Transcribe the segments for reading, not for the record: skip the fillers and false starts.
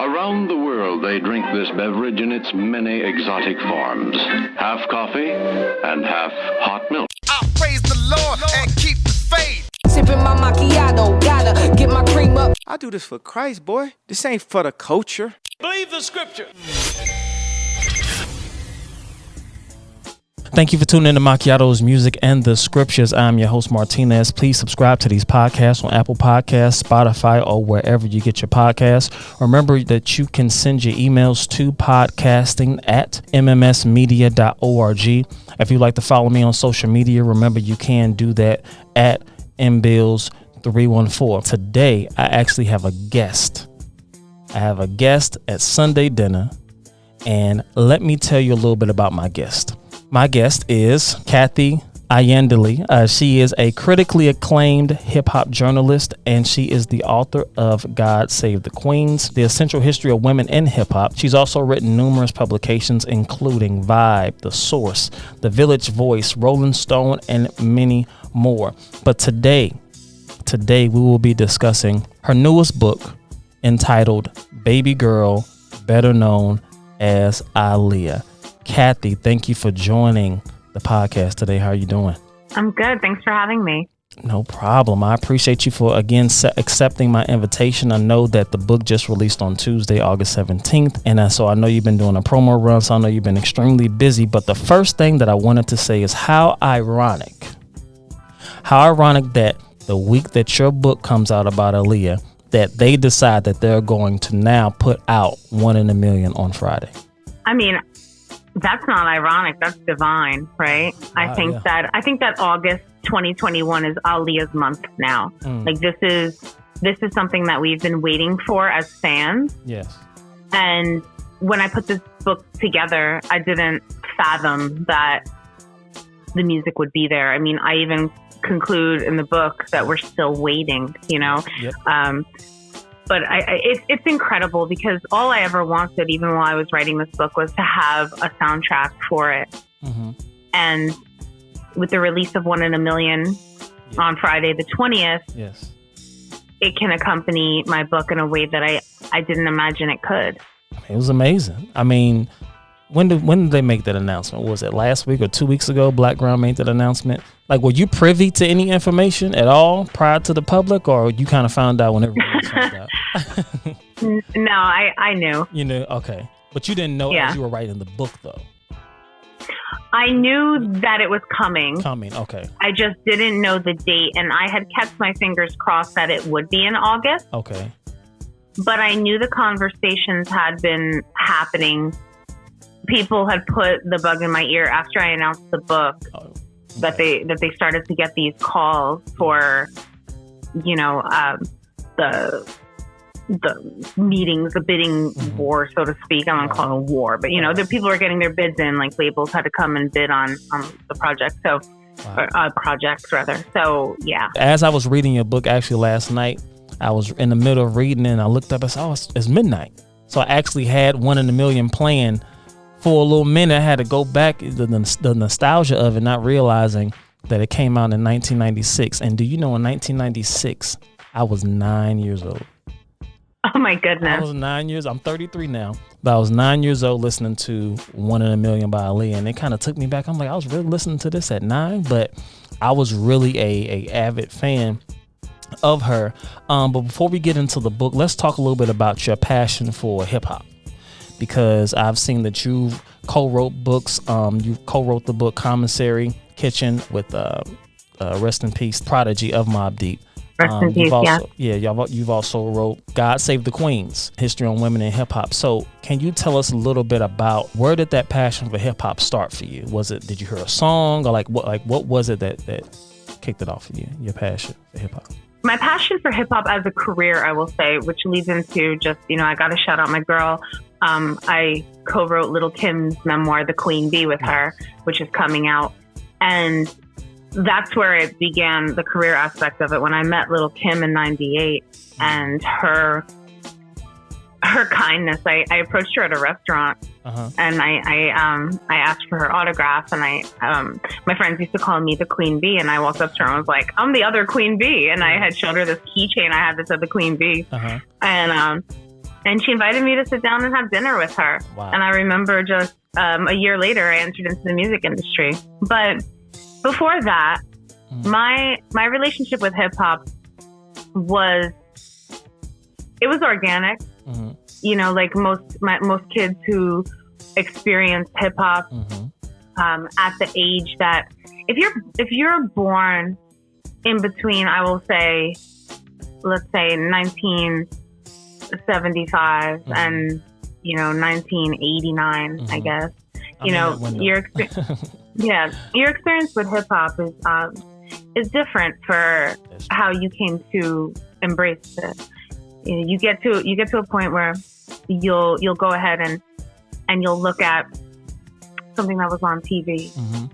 Around the world, they drink this beverage in its many exotic forms. Half coffee and half hot milk. I praise the Lord and keep the faith. Sipping my macchiato, gotta get my cream up. I do this for Christ, boy. This ain't for the culture. Believe the scripture. Thank you for tuning in to Macchiatos, Music and the Scriptures. I'm your host, Martinez. Please subscribe to these podcasts on Apple Podcasts, Spotify, or wherever you get your podcasts. Remember that you can send your emails to podcasting@mmsmedia.org. If you'd like to follow me on social media, remember you can do that at mbills314. Today, I actually have a guest. I have a guest at Sunday dinner, and let me tell you a little bit about my guest. My guest is Kathy Iandoli. She is a critically acclaimed hip-hop journalist, and she is the author of God Save the Queens, The Essential History of Women in Hip-Hop. She's also written numerous publications, including Vibe, The Source, The Village Voice, Rolling Stone, and many more. But today we will be discussing her newest book entitled Baby Girl, better known as Aaliyah. Kathy, thank you for joining the podcast today. How are you doing? I'm good. Thanks for having me. No problem. I appreciate you for, again, accepting my invitation. I know that the book just released on Tuesday, August 17th. And so I know you've been doing a promo run, so I know you've been extremely busy. But the first thing that I wanted to say is how ironic that the week that your book comes out about Aaliyah, that they decide that they're going to now put out One in a Million on Friday. I mean, that's not ironic. That's divine, right? I think that August 2021 is Aaliyah's month now. Like this is something that we've been waiting for as fans. Yes. And when I put this book together, I didn't fathom that the music would be there. I mean, I even conclude in the book that we're still waiting, you know? Yep. But it's incredible because all I ever wanted, even while I was writing this book, was to have a soundtrack for it. Mm-hmm. And with the release of One in a Million on Friday the 20th, yes, it can accompany my book in a way that I didn't imagine it could. It was amazing. I mean, when did they make that announcement? Was it last week or 2 weeks ago? Black Ground made that announcement. Like, were you privy to any information at all prior to the public, or you kind of found out when everyone else found out? No, I knew. You knew? Okay. But you didn't know as you were writing the book, though. I knew that it was coming. Okay. I just didn't know the date, and I had kept my fingers crossed that it would be in August. Okay. But I knew the conversations had been happening. People had put the bug in my ear after I announced the book. That they started to get these calls for, you know, the meetings, the bidding war, so to speak. I'm not calling it a war, but you know, the people were getting their bids in. Like labels had to come and bid on the project. So, projects rather. So yeah. As I was reading your book, actually last night, I was in the middle of reading and I looked up and said, it's midnight. So I actually had One in a Million playing. For a little minute, I had to go back, the nostalgia of it, not realizing that it came out in 1996. And do you know, in 1996, I was 9 years old. Oh, my goodness. I was 9 years. I'm 33 now. But I was 9 years old listening to One in a Million by Aaliyah. And it kind of took me back. I'm like, I was really listening to this at 9. But I was really a avid fan of her. But before we get into the book, let's talk a little bit about your passion for hip-hop. Because I've seen that you co-wrote books. You co-wrote the book Commissary Kitchen with rest in peace Prodigy of Mobb Deep. Rest in peace, You've also wrote God Save the Queens, History on Women in Hip Hop. So can you tell us a little bit about where did that passion for hip hop start for you? Did you hear a song, or what was it that kicked it off for you? Your passion for hip hop. My passion for hip hop as a career, I will say, which leads into just, you know, I got to shout out my girl. I co-wrote Little Kim's memoir, The Queen Bee, with her, which is coming out. And that's where it began, the career aspect of it. When I met Little Kim in 98 and her kindness, I approached her at a restaurant and I asked for her autograph, and my friends used to call me the Queen Bee, and I walked up to her and was like, I'm the other Queen Bee. And I had showed her this keychain I had that said the Queen Bee. And And she invited me to sit down and have dinner with her. Wow. And I remember just a year later, I entered into the music industry. But before that, my relationship with hip hop was organic. Mm-hmm. You know, like most kids who experience hip hop at the age that if you're born in between, I will say, let's say 1975 and 1989, I guess. Your experience with hip hop is different for how you came to embrace it. You get to a point where you'll go ahead and you'll look at something that was on TV. Mm-hmm.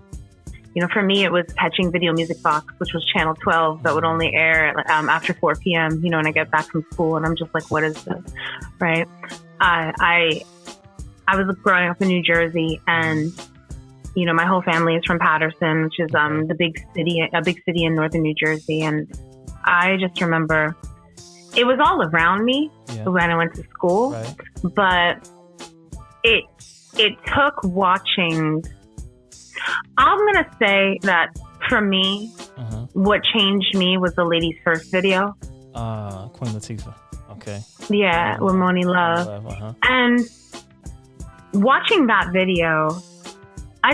For me, it was catching Video Music Box, which was channel 12 that would only air after 4 p.m. When I get back from school, and I'm just like, what is this, right? I was growing up in New Jersey, and my whole family is from Paterson, which is a big city in northern New Jersey, and I just remember it was all around me when I went to school, right. But it took watching. I'm going to say that for me, what changed me was the Ladies First video. Queen Latifah. Okay. Yeah, with Moni Love. And watching that video, I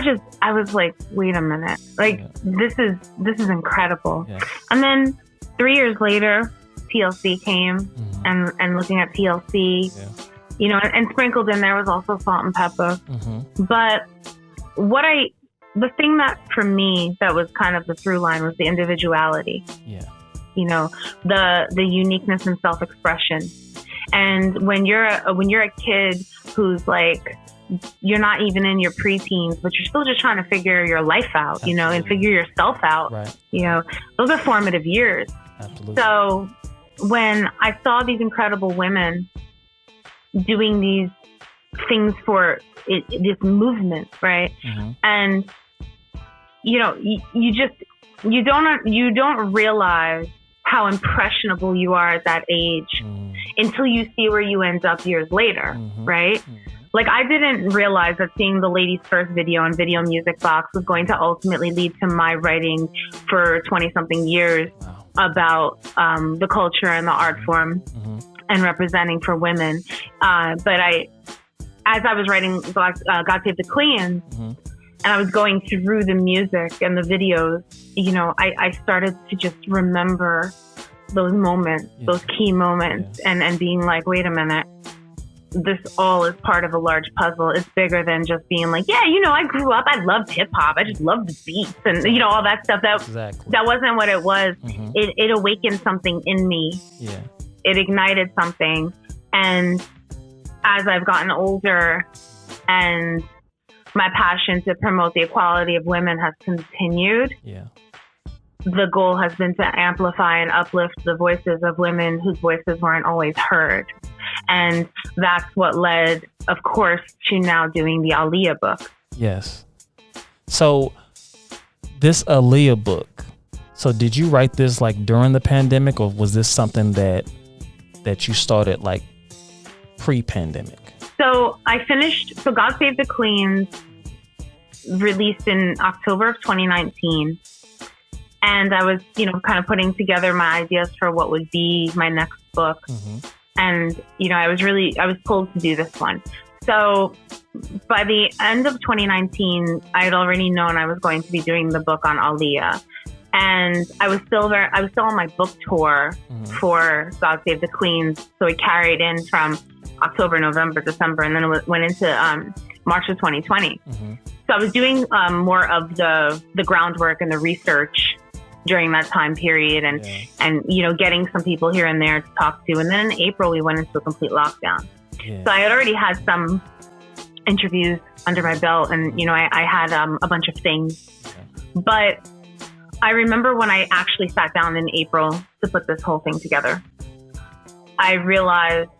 was like, wait a minute. This is incredible. Yeah. And then 3 years later, TLC came and looking at TLC, and sprinkled in there was also Salt and Pepper. But the thing that for me that was kind of the through line was the individuality. Yeah. The uniqueness and self-expression. And when you're a kid who's like, you're not even in your preteens, but you're still just trying to figure your life out, and figure yourself out. Right. Those are formative years. Absolutely. So when I saw these incredible women doing these things for this movement, right? And you don't realize how impressionable you are at that age until you see where you end up years later, right? Like, I didn't realize that seeing the Ladies First video on Video Music Box was going to ultimately lead to my writing for 20-something years about the culture and the art form and representing for women. But as I was writing God Save the Queens, and I was going through the music and the videos, I started to just remember those moments, those key moments, and being like, wait a minute, this all is part of a large puzzle. It's bigger than just being like, I grew up, I loved hip hop, I just loved the beats and all that stuff. That wasn't what it was. It awakened something in me. Yeah. It ignited something. And as I've gotten older and my passion to promote the equality of women has continued, the goal has been to amplify and uplift the voices of women whose voices weren't always heard. And that's what led, of course, to now doing the Aaliyahbook. Yes. So this Aaliyahbook, so did you write this like during the pandemic, or was this something that you started like pre-pandemic? So God Save the Queens released in October of 2019. And I was, kind of putting together my ideas for what would be my next book. And, I was told to do this one. So by the end of 2019, I had already known I was going to be doing the book on Aaliyah. And I was still on my book tour for God Save the Queens. So it carried in from October, November, December, and then it went into March of 2020. So I was doing more of the groundwork and the research during that time period, and getting some people here and there to talk to. And then in April, we went into a complete lockdown. So I had already had some interviews under my belt, and I had a bunch of things. But I remember when I actually sat down in April to put this whole thing together, I realized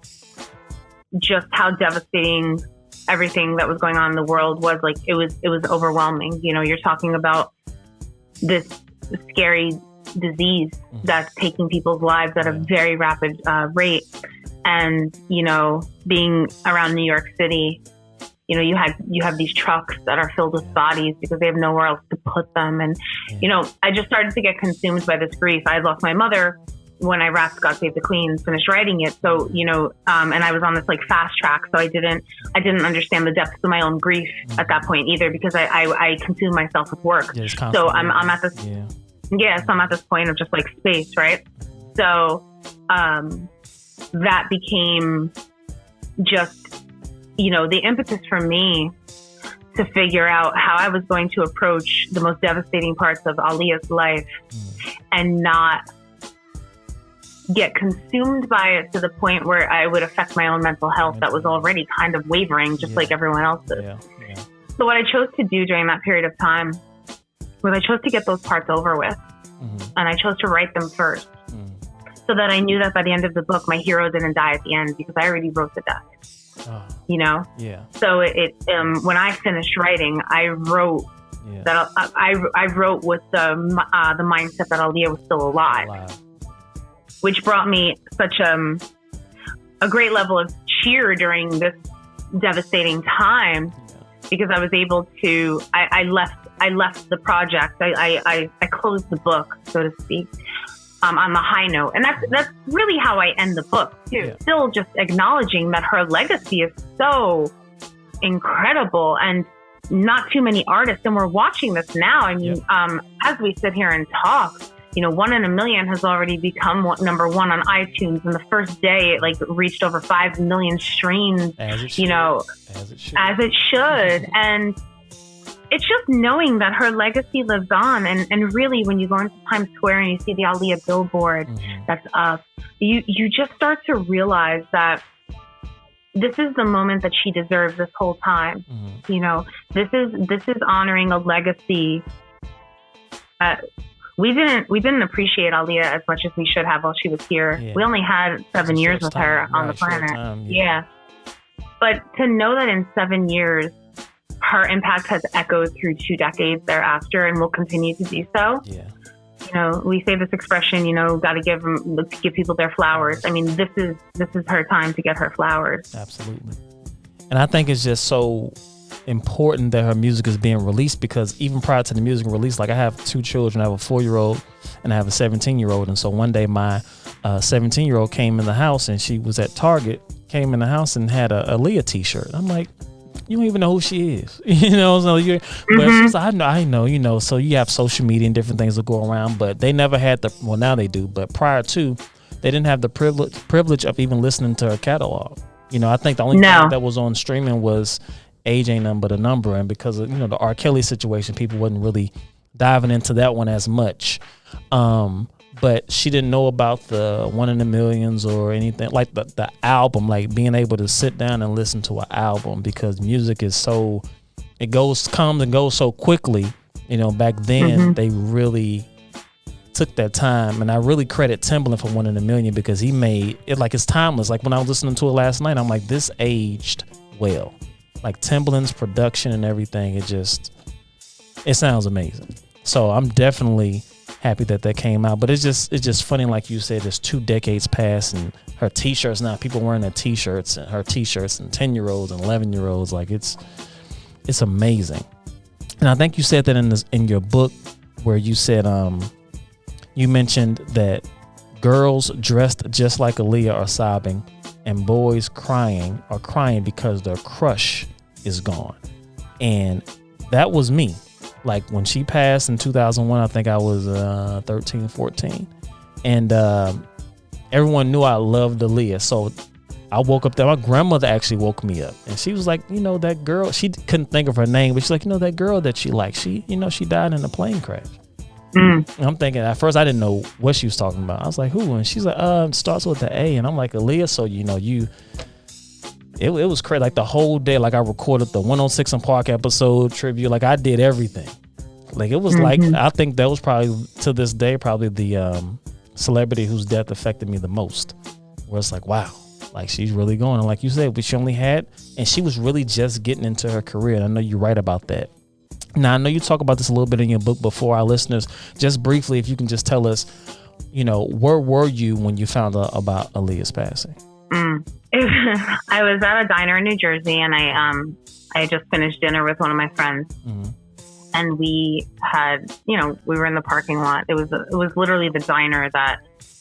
just how devastating everything that was going on in the world was. Like, it was overwhelming. You're talking about this scary disease that's taking people's lives at a very rapid rate. And, you know, being around New York City, you know, you have these trucks that are filled with bodies because they have nowhere else to put them. And, you know, I just started to get consumed by this grief. I had lost my mother when I wrapped God Save the Queen, finished writing it. So, you know, and I was on this like fast track. So I didn't understand the depths of my own grief at that point either, because I consumed myself with work. So I'm at this, so I'm at this point of just like space, right? So, that became just, you know, the impetus for me to figure out how I was going to approach the most devastating parts of Aaliyah's life and not get consumed by it to the point where I would affect my own mental health that was already kind of wavering, just like everyone else's. So what I chose to do during that period of time was I chose to get those parts over with, and I chose to write them first, so that I knew that by the end of the book, my hero didn't die at the end, because I already wrote the death. You know? So it when I finished writing, I wrote that I wrote with the mindset that Aaliyah was still alive. Which brought me such a great level of cheer during this devastating time, because I was able to. I left the project. I closed the book, so to speak, on the high note, and that's really how I end the book too. Still just acknowledging that her legacy is so incredible, and not too many artists. And we're watching this now. I mean, as we sit here and talk. You know, 1 in a Million has already become number one on iTunes. And the first day, it like reached over 5 million streams. You know, as it should. And it's just knowing that her legacy lives on. And really, when you go into Times Square and you see the Aaliyah billboard that's up, you just start to realize that this is the moment that she deserves this whole time. You know, this is honoring a legacy. We didn't appreciate Aaliyah as much as we should have while she was here. We only had 7 years with her on the planet. But to know that in 7 years, her impact has echoed through 2 decades thereafter and will continue to do so. You know, we say this expression, you know, got to give people their flowers. I mean, this is her time to get her flowers. Absolutely. And I think it's just so important that her music is being released, because even prior to the music release, like I have 2 children. I have a 4-year-old and I have a 17-year-old. And so one day my 17-year-old came in the house, and she was at Target, came in the house and had a Aaliyah t-shirt. I'm like, you don't even know who she is, you know? So but she's like, I know, you know. So you have social media and different things that go around, but they never had well, now they do, but prior to, they didn't have the privilege of even listening to her catalog. You know, I think the only thing that was on streaming was Age Ain't Nothing But a Number, and because of, you know, the R. Kelly situation, people wasn't really diving into that one as much. But she didn't know about the 1 in a Millions or anything like the album, like being able to sit down and listen to an album, because music is so, comes and goes so quickly. You know, back then they really took that time, and I really credit Timbaland for 1 in a Million, because he made it like it's timeless. Like when I was listening to it last night, I'm like, this aged well. Like Timbaland's production and everything, it sounds amazing. So I'm definitely happy that came out. But it's just funny, like you said, it's 2 decades past, and her t-shirts now, people wearing her t-shirts and 10-year-olds and 11-year-olds. Like it's amazing. And I think you said that in your book, where you said you mentioned that girls dressed just like Aaliyah are sobbing, and boys are crying because their crush is gone. And that was me. Like when she passed in 2001, I think I was 13, 14. And everyone knew I loved Aaliyah. So I woke up there. My grandmother actually woke me up. And she was like, you know, that girl, she couldn't think of her name, but she's like, you know, that girl that she liked, she died in a plane crash. And I'm thinking, at first I didn't know what she was talking about. I was like, who? And she's like, it starts with the A. And I'm like, Aaliyah. So, you know, it was crazy. Like the whole day, like I recorded the 106 and Park episode tribute. Like I did everything. Like it was like, I think that was probably to this day, probably the celebrity whose death affected me the most. Where it's like, wow, like she's really going. And like you said, but she only had, and she was really just getting into her career. And I know you're right about that. Now, I know you talk about this a little bit in your book, but for our listeners, just briefly, if you can just tell us, you know, where were you when you found out about Aaliyah's passing? I was at a diner in New Jersey, and I just finished dinner with one of my friends, and we had, we were in the parking lot. It was literally the diner that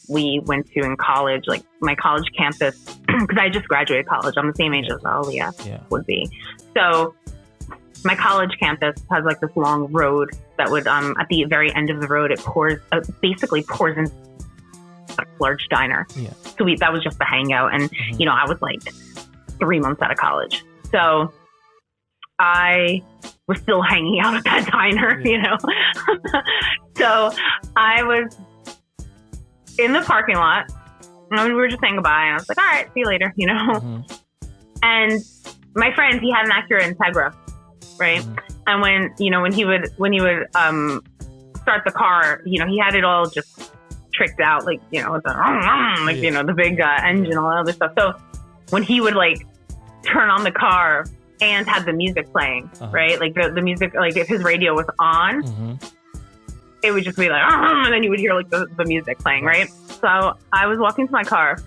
we went to in college, like my college campus, because I just graduated college. I'm the same age as Aaliyah would be. So my college campus has like this long road that would, at the very end of the road, it basically pours in a large diner. Yeah. So that was just the hangout. And, I was like 3 months out of college. So I was still hanging out at that diner, So I was in the parking lot, and we were just saying goodbye, and I was like, all right, see you later, And my friend, he had an Acura Integra, right? And when he would start the car, he had it all just tricked out, like, with the, the big engine, all that other stuff. So when he would like turn on the car and had the music playing, right? Like the music, like if his radio was on, it would just be like, and then you would hear like the music playing, right? So I was walking to my car,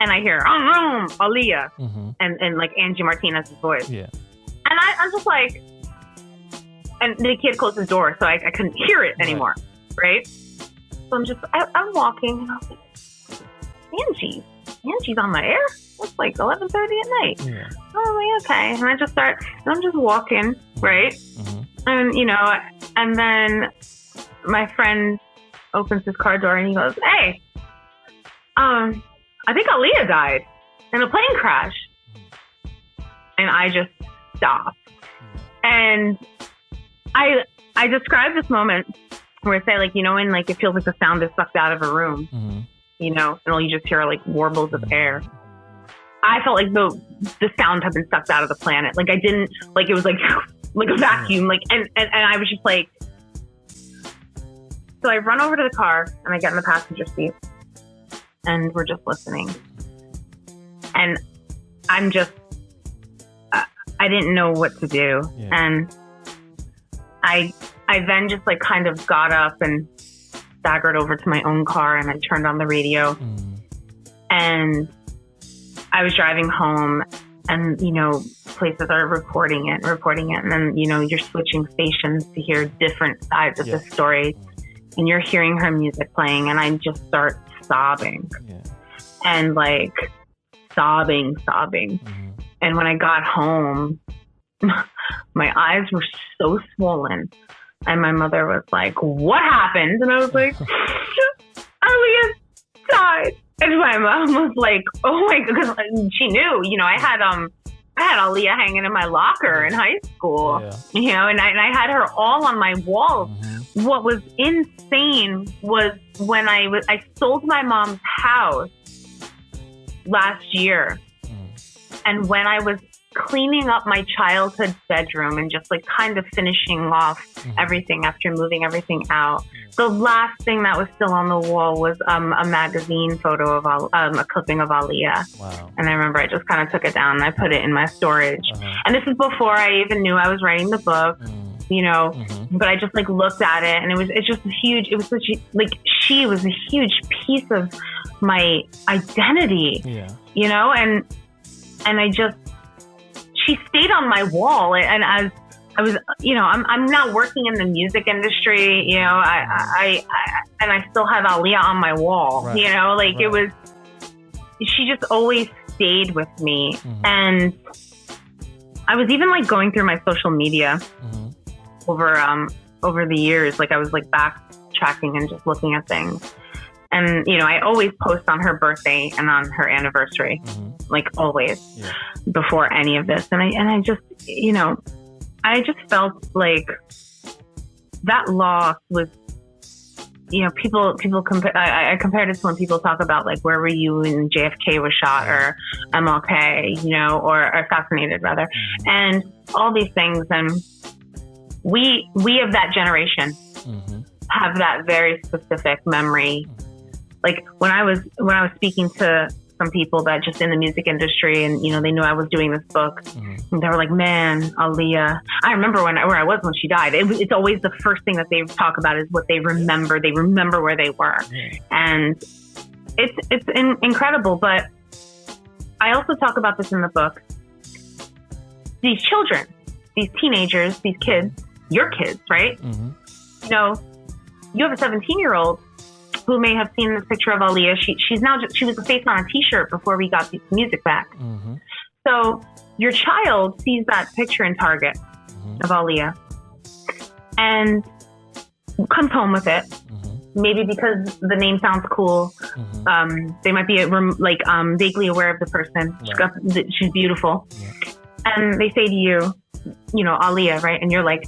and I hear Aaliyah, and like Angie Martinez's voice, and I'm just like, and the kid closed his door, so I couldn't hear it anymore, right? So I'm walking, and I was like, Angie's on my air. It's like 11:30 at night. Yeah. Oh, like, okay, and I'm just walking, right? And and then my friend opens his car door and he goes, "Hey, I think Aaliyah died in a plane crash." And I just stopped. And I describe this moment where I say, like, when like it feels like the sound is sucked out of a room, and all you just hear like warbles of air. I felt like the sound had been sucked out of the planet. Like I didn't, like it was like like a vacuum, like, and I was just like, so I run over to the car and I get in the passenger seat and we're just listening. And I'm just, I didn't know what to do. Yeah. And I then just like kind of got up and staggered over to my own car and I turned on the radio and I was driving home and, places are reporting it. And then, you're switching stations to hear different sides of the story and you're hearing her music playing and I just start sobbing and like sobbing. And when I got home, my eyes were so swollen and my mother was like, "What happened?" And I was like, "Aaliyah died." And my mom was like, "Oh my God," because she knew, I had Aaliyah hanging in my locker in high school, and I had her all on my walls. What was insane was when I sold my mom's house last year, and when I was cleaning up my childhood bedroom and just like kind of finishing off everything after moving everything out, the last thing that was still on the wall was a magazine photo of a clipping of Aaliyah. Wow. And I remember I just kind of took it down and I put it in my storage. And this is before I even knew I was writing the book, but I just like looked at it and it's just huge. It was such like, she was a huge piece of my identity, and I just, she stayed on my wall, and as I was, I'm not working in the music industry, I still have Aaliyah on my wall, right. It was, she just always stayed with me, and I was even like going through my social media over the years, like I was like backtracking and just looking at things, and I always post on her birthday and on her anniversary. Like always, before any of this. And I just, I just felt like that loss was, people compare, I compared it to when people talk about like, where were you when JFK was shot or MLK, or assassinated rather, and all these things. And we of that generation have that very specific memory. Like when I was speaking to some people that just in the music industry and, they knew I was doing this book and they were like, "Man, Aaliyah." I remember where I was when she died. It's always the first thing that they talk about is what they remember. They remember where they were. And it's incredible. But I also talk about this in the book. These children, these teenagers, these kids, your kids, right? Mm-hmm. You know, you have a 17-year-old who may have seen this picture of Aaliyah. She was a face on a T-shirt before we got the music back. Mm-hmm. So your child sees that picture in Target of Aaliyah and comes home with it. Maybe because the name sounds cool. They might be vaguely aware of the person. Right. She's beautiful. Yeah. And they say to you, you know, Aaliyah, right? And you're like,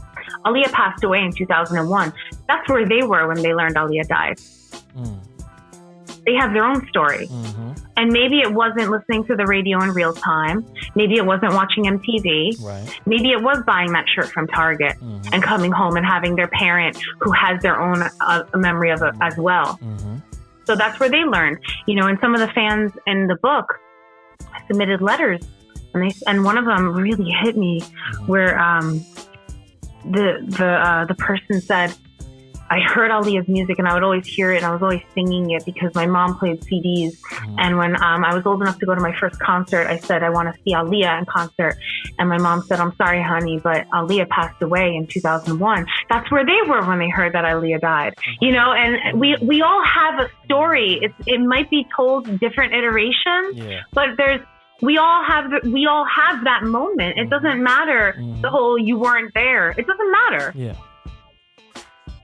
Aaliyah passed away in 2001. That's where they were when they learned Aaliyah died. They have their own story. And maybe it wasn't listening to the radio in real time. Maybe it wasn't watching MTV. Right. Maybe it was buying that shirt from Target and coming home and having their parent who has their own memory of it as well. So that's where they learned. You know, and some of the fans in the book submitted letters, and one of them really hit me, where the person said, I heard Aaliyah's music and I would always hear it and I was always singing it because my mom played CDs. And when I was old enough to go to my first concert, I said, I want to see Aaliyah in concert. And my mom said, I'm sorry, honey, but Aaliyah passed away in 2001. That's where they were when they heard that Aaliyah died. You know, and we all have a story. It might be told different iterations, but we all have that moment. It doesn't matter the whole you weren't there. It doesn't matter. Yeah.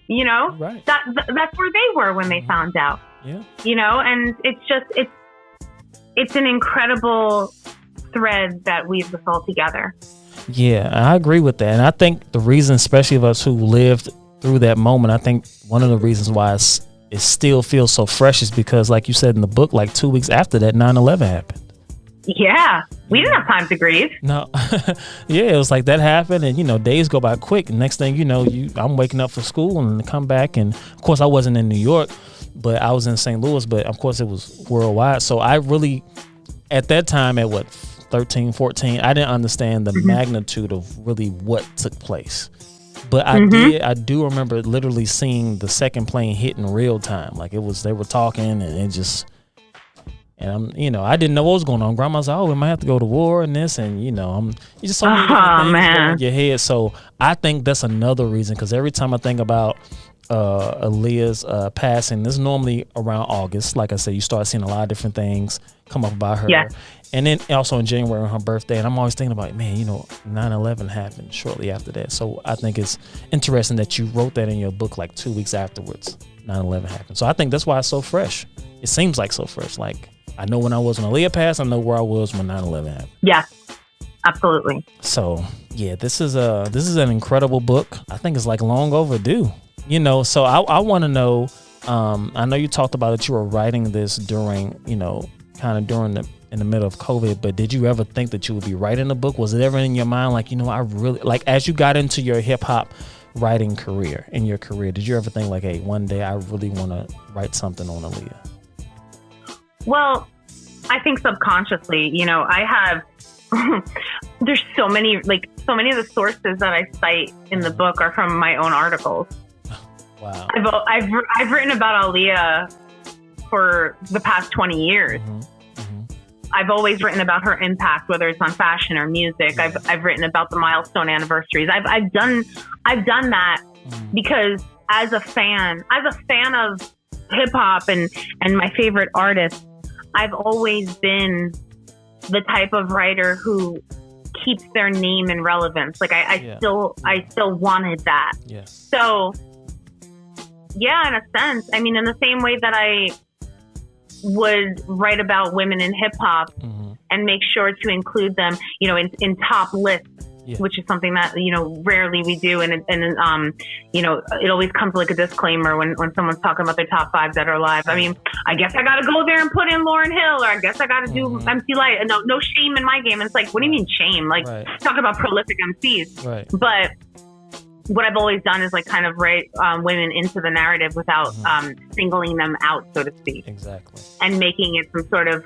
You know, right. That's where they were when they found out. Yeah. You know, and it's an incredible thread that weaves us all together. Yeah, I agree with that. And I think the reason, especially of us who lived through that moment, I think one of the reasons why it still feels so fresh is because, like you said in the book, like 2 weeks after that, 9/11 happened. Yeah, we didn't have time to grieve. No. Yeah, it was like that happened, and you know, days go by quick. Next thing you know, I'm waking up for school and come back, and of course I wasn't in New York, but I was in St. Louis, but of course it was worldwide. So I really, at that time at 13, 14, I didn't understand the magnitude of really what took place. But I do remember literally seeing the second plane hit in real time. Like they were talking and it just, and I didn't know what was going on. Grandma's like, oh, we might have to go to war and this, and you just so many things going in your head. So I think that's another reason, because every time I think about Aaliyah's passing, this is normally around August. Like I said, you start seeing a lot of different things come up about her. Yeah. And then also in January on her birthday, and I'm always thinking about, man, 9/11 happened shortly after that. So I think it's interesting that you wrote that in your book like 2 weeks afterwards, 9/11 happened. So I think that's why it's so fresh. It seems like so fresh. Like, I know when I was when Aaliyah passed, I know where I was when 9/11 happened. Yeah, absolutely. So yeah, this is an incredible book. I think it's like long overdue. So I want to know. I know you talked about that you were writing this during, kind of in the middle of COVID, but did you ever think that you would be writing a book? Was it ever in your mind, like, I really, like, as you got into your hip hop writing career, did you ever think like, hey, one day I really want to write something on Aaliyah? Well, I think subconsciously, I have, there's so many of the sources that I cite in the book are from my own articles. Wow. I've written about Aaliyah for the past 20 years. I've always written about her impact, whether it's on fashion or music. I've written about the milestone anniversaries. I've done that because as a fan of hip hop and my favorite artists, I've always been the type of writer who keeps their name in relevance. Like I still wanted that. Yeah. So yeah, in a sense, I mean, in the same way that I would write about women in hip hop and make sure to include them, in top lists, which is something that, rarely we do. And it always comes like a disclaimer when someone's talking about their top 5 that are alive. I mean, I guess I got to go there and put in Lauryn Hill, or I guess I got to do MC Lyte. No shame in my game. It's like, what do you mean shame? Like, talk about prolific MCs. Right. But what I've always done is like kind of write women into the narrative without singling them out, so to speak. Exactly. And making it some sort of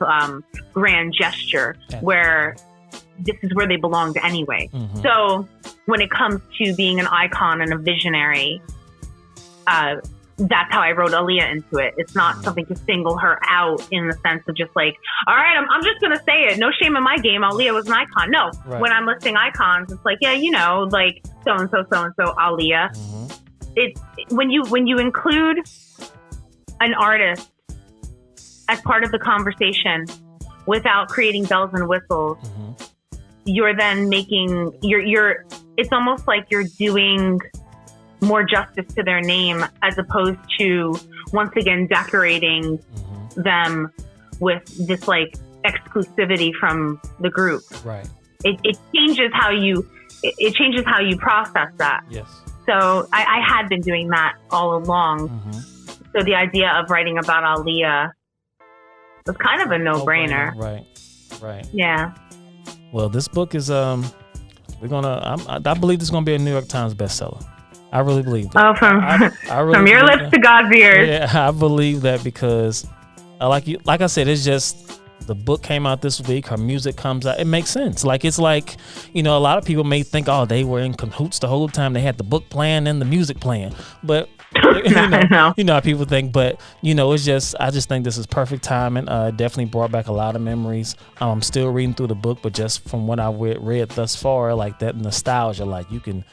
grand gesture where this is where they belonged anyway. So when it comes to being an icon and a visionary, that's how I wrote Aaliyah into it. It's not something to single her out in the sense of just like, all right, I'm just going to say it. No shame in my game. Aaliyah was an icon. No, when I'm listing icons, it's like, yeah, you know, like so-and-so, Aaliyah. It's when you include an artist as part of the conversation without creating bells and whistles, you're then making, it's almost like you're doing more justice to their name as opposed to once again decorating them with this like exclusivity from the group. Right. It changes how you process that. Yes. So I had been doing that all along. So the idea of writing about Aaliyah was kind of a no-brainer. Right. Yeah. Well, this book is I believe this is gonna be a New York Times bestseller. I really believe that. Oh, from your lips to God's ears. Yeah, I believe that because, like I said, it's just the book came out this week. Her music comes out. It makes sense. Like it's like, you know, a lot of people may think, oh, they were in cahoots the whole time. They had the book playing and the music playing, but you know how people think. But you know, it's just I just think this is perfect timing. Definitely brought back a lot of memories. I'm still reading through the book, but just from what I read thus far, like that nostalgia, like you can.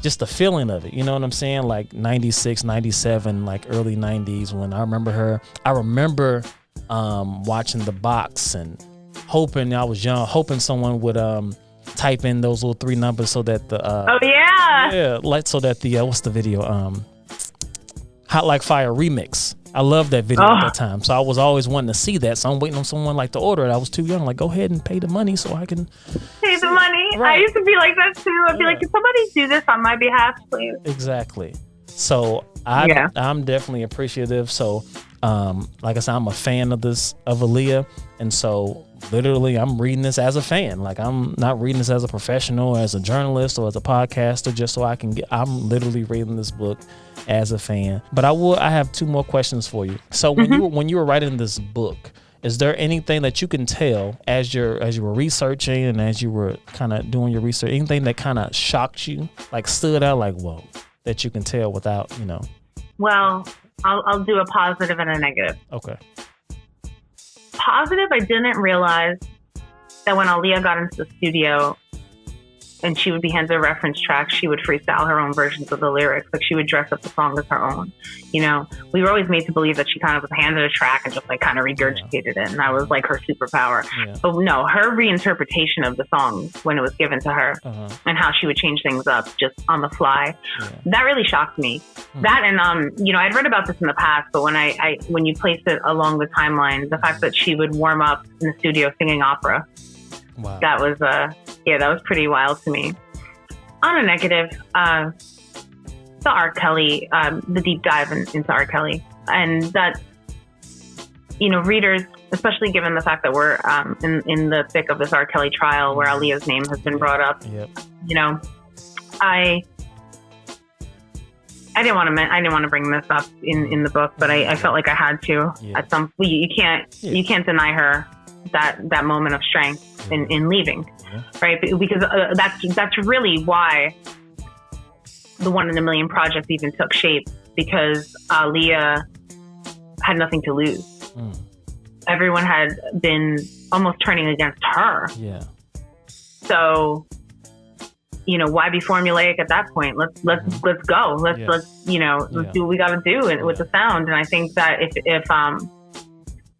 Just the feeling of it, you know what I'm saying? Like 96, 97, like early 90s when I remember her. I remember watching The Box and hoping, I was young, hoping someone would type in those little 3 numbers so that the like so that the what's the video? Hot Like Fire remix. I loved that video at that time. So I was always wanting to see that. So I'm waiting on someone like to order it. I was too young. Like, go ahead and pay the money so I can pay the money. Right. I used to be like that too. I'd be like, can somebody do this on my behalf, please? Exactly. So I'm definitely appreciative. So like I said, I'm a fan of Aaliyah. And so literally I'm reading this as a fan. Like I'm not reading this as a professional, as a journalist, or as a podcaster, just so I'm literally reading this book as a fan. But I have 2 more questions for you. So when you were writing this book, is there anything that you can tell as you were researching and as you were kind of doing your research, anything that kind of shocked you, like stood out, like whoa, that you can tell without, you know? Well, I'll do a positive and a negative. Okay. Positive, I didn't realize that when Aaliyah got into the studio and she would be handed a reference track, she would freestyle her own versions of the lyrics. Like she would dress up the song as her own. You know, we were always made to believe that she kind of was handed a track and just like kind of regurgitated it. And that was like her superpower. Yeah. But no, her reinterpretation of the song when it was given to her and how she would change things up just on the fly. Yeah. That really shocked me. That and, you know, I'd read about this in the past, but when you placed it along the timeline, the fact that she would warm up in the studio singing opera. Wow. That was that was pretty wild to me. On a negative, the R. Kelly, the deep dive into R. Kelly, and that, you know, readers, especially given the fact that we're in the thick of this R. Kelly trial where Aaliyah's name has been brought up. Yep. You know, I didn't want to bring this up in the book, but I felt like I had to. At some you can't deny her that moment of strength in leaving, right? Because that's really why the 1 in a Million project even took shape, because Aaliyah had nothing to lose. Everyone had been almost turning against her. Yeah. So, you know, why be formulaic at that point? Let's go. Let's do what we got to do with the sound. And I think that if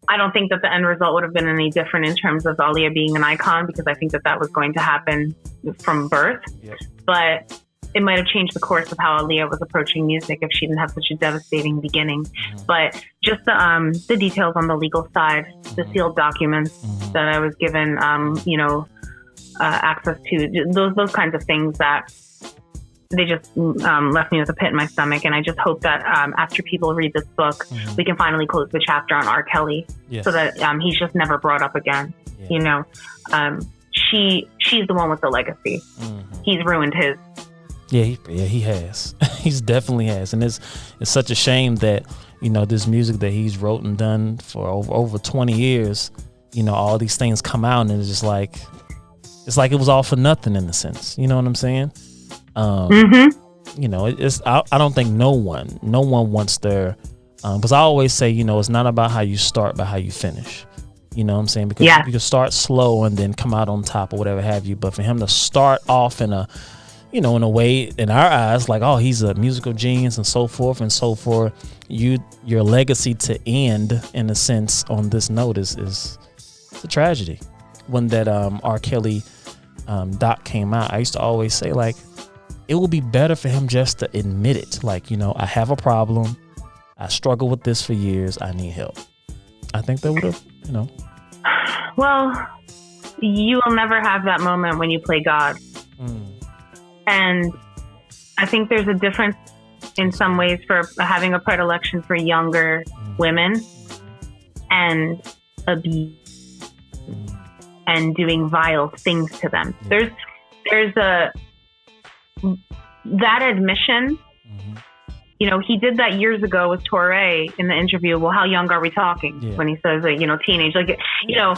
I don't think that the end result would have been any different in terms of Aaliyah being an icon, because I think that was going to happen from birth. Yep. But it might have changed the course of how Aaliyah was approaching music if she didn't have such a devastating beginning. But just the details on the legal side, the sealed documents that I was given, access to, those kinds of things that they just left me with a pit in my stomach. And I just hope that after people read this book, we can finally close the chapter on R. Kelly, so that he's just never brought up again. Yeah. You know, she's the one with the legacy. He's ruined his. Yeah, he has. He's definitely has. And it's such a shame that, you know, this music that he's wrote and done for over 20 years, you know, all these things come out and it's just like, it was all for nothing in a sense. You know what I'm saying? you know, I don't think no one wants their, because I always say, you know, it's not about how you start, but how you finish. You know what I'm saying? Because you can start slow and then come out on top or whatever have you. But for him to start off in a, you know, in a way, in our eyes, like, oh, he's a musical genius and so forth and so forth. Your legacy to end, in a sense, on this note is a tragedy. When that R. Kelly doc came out, I used to always say, like, it would be better for him just to admit it. Like, you know, I have a problem. I struggle with this for years. I need help. I think that would have, you know. Well, you will never have that moment when you play God. And I think there's a difference in some ways for having a predilection for younger women and abuse and doing vile things to them. There's that admission. You know, he did that years ago with Torre in the interview. Well, how young are we talking? When he says, like, you know, teenage, like, you know,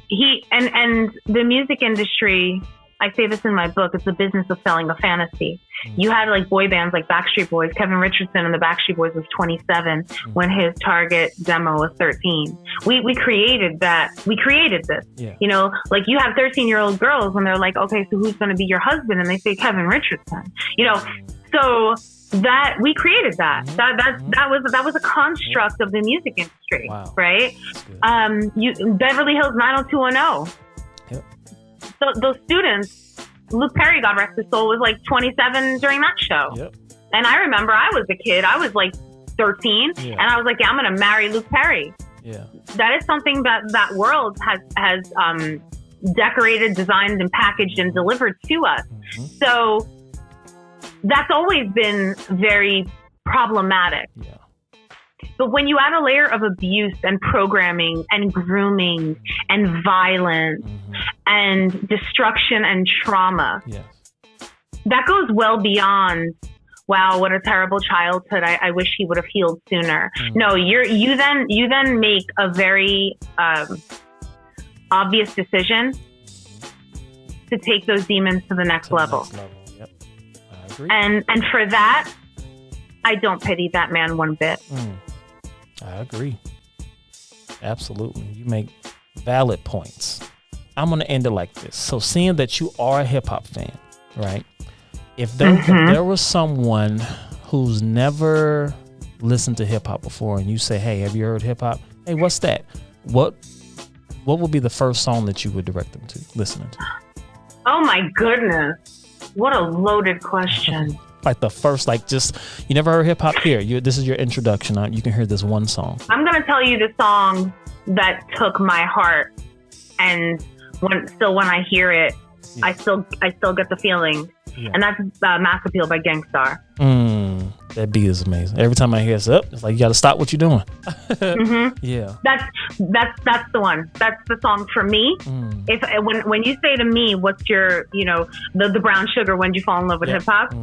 he and the music industry, I say this in my book, it's the business of selling a fantasy. You had like boy bands like Backstreet Boys. Kevin Richardson and the Backstreet Boys was 27 when his target demo was 13. We created that. We created this. You know, like you have 13-year-old girls and they're like, okay, so who's going to be your husband? And they say Kevin Richardson. You know, so that we created that. That was a construct of the music industry, right? Beverly Hills 90210. So those students, Luke Perry, God rest his soul, was like 27 during that show. And I remember I was a kid. I was like 13, and I was like, I'm going to marry Luke Perry. That is something that world has decorated, designed, and packaged and delivered to us. So that's always been very problematic. But when you add a layer of abuse and programming and grooming and violence and destruction and trauma, that goes well beyond, wow, what a terrible childhood. I wish he would have healed sooner. No, you then make a very obvious decision to take those demons to the next level. And for that, I don't pity that man one bit. I agree. Absolutely. You make valid points. I'm going to end it like this. So seeing that you are a hip hop fan, right? If there was someone who's never listened to hip hop before and you say, hey, have you heard hip hop? Hey, what's that? What would be the first song that you would direct them to listening to? Oh my goodness. What a loaded question. Like the first, like, just, you never heard hip hop here. This is your introduction. You can hear this one song. I'm going to tell you the song that took my heart. And when I hear it, I still get the feeling. And that's Mass Appeal by Gangstar. That beat is amazing. Every time I hear it's like, you got to stop what you're doing. Yeah. That's the one. That's the song for me. When you say to me, what's your, you know, the brown sugar, when did you fall in love with hip hop?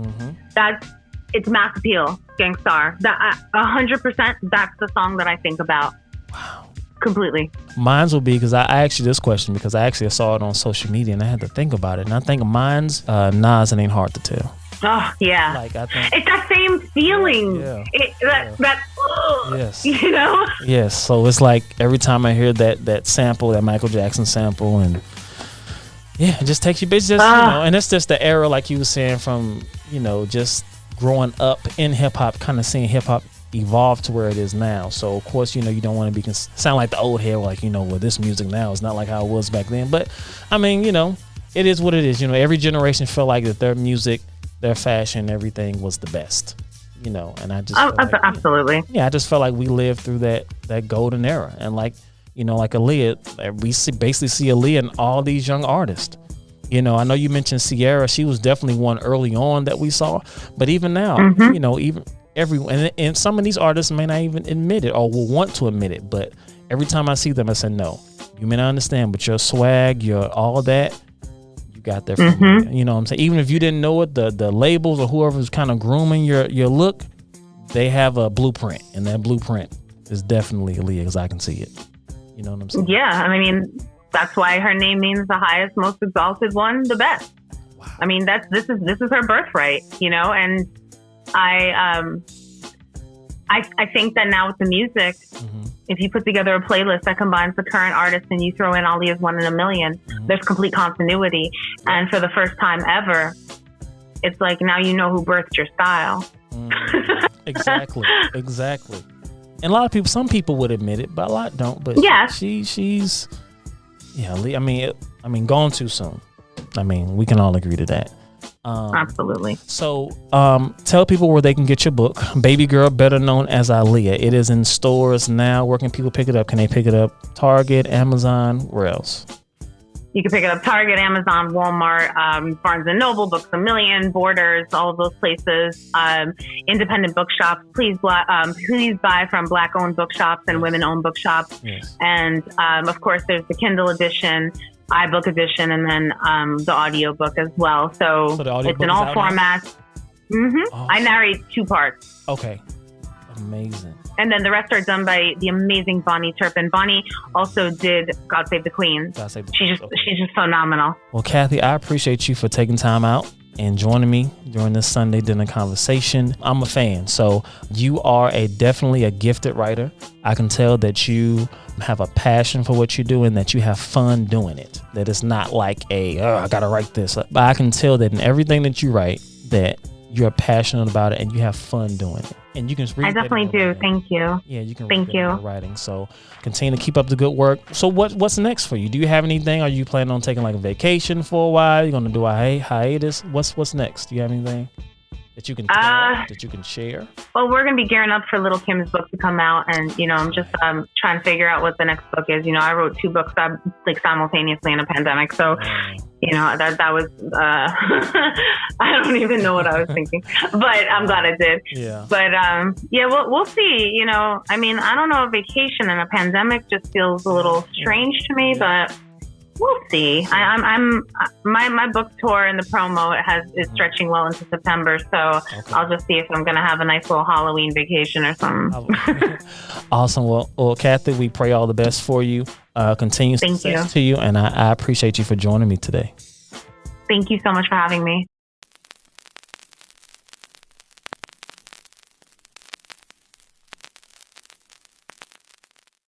It's Mass Appeal, Gangstar. That 100%. That's the song that I think about. Wow. Completely. Mine's will be, because I asked you this question because I actually saw it on social media and I had to think about it. And I think mine's Nas, It Ain't Hard to Tell. Oh yeah, like I think it's that same feeling. Yes, you know. Yes, so it's like every time I hear that sample, that Michael Jackson sample, and it just takes you, just you know, and it's just the era, like you were saying, from, you know, just growing up in hip hop, kind of seeing hip hop evolve to where it is now. So of course, you know, you don't want to sound like the old head, like, you know, well, this music now is not like how it was back then. But I mean, you know, it is what it is. You know, every generation felt like that their music, their fashion, everything was the best, you know. And I just absolutely, I just felt like we lived through that golden era. And like, you know, like Aaliyah, we basically see Aaliyah in all these young artists. You know, I know you mentioned Sierra. She was definitely one early on that we saw. But even now, you know, even everyone, and some of these artists may not even admit it or will want to admit it. But every time I see them, I say, no, you may not understand, but your swag, your all that, you got that from me. You know what I'm saying? Even if you didn't know it, the labels or whoever's kind of grooming your look, they have a blueprint. And that blueprint is definitely Aaliyah, because I can see it. You know what I'm saying? Yeah, I mean, that's why her name means the highest, most exalted one, the best. I mean, this is her birthright, you know, and I think that now with the music, if you put together a playlist that combines the current artists and you throw in Aaliyah's 1 in a Million, there's complete continuity. And for the first time ever, it's like now you know who birthed your style. Exactly. And a lot of people, some people would admit it, but a lot don't. But yes. she's I mean, gone too soon. I mean, we can all agree to that. Absolutely. So, tell people where they can get your book, Baby Girl, better known as Aaliyah. It is in stores now. Where can people pick it up? Can they pick it up? Target, Amazon, where else? You can pick it up Target, Amazon, Walmart, Barnes & Noble, Books A Million, Borders, all of those places. Independent bookshops. Please buy from Black-owned bookshops and women-owned bookshops. Yes. And, of course, there's the Kindle edition, iBook edition, and then the audiobook as well. So it's in all formats. Awesome. I narrate 2 parts. Okay. Amazing. And then the rest are done by the amazing Bonnie Turpin. Bonnie also did God Save the Queen. She's just phenomenal. Well, Kathy, I appreciate you for taking time out and joining me during this Sunday dinner conversation. I'm a fan. So you are definitely a gifted writer. I can tell that you have a passion for what you do and that you have fun doing it. That it's not like I gotta write this. But I can tell that in everything that you write that you're passionate about it and you have fun doing it. And you can read. I definitely do. Writing. Thank you. Yeah, you can. Thank you. Writing. So continue to keep up the good work. So what's next for you? Do you have anything? Are you planning on taking like a vacation for a while? You're gonna do a hiatus? What's next? Do you have anything that you can tell, that you can share? Well, we're gonna be gearing up for Little Kim's book to come out, and I'm just trying to figure out what the next book is. I wrote 2 books like simultaneously in a pandemic, so. That was I don't even know what I was thinking, but I'm glad I did. Yeah. But we'll see. I mean, I don't know, a vacation in a pandemic just feels a little strange to me, but we'll see. My book tour and the promo is stretching well into September, so okay. I'll just see if I'm gonna have a nice little Halloween vacation or something. Awesome. Well, Kathy, we pray all the best for you. Continue success to you, and I appreciate you for joining me today. Thank you so much for having me.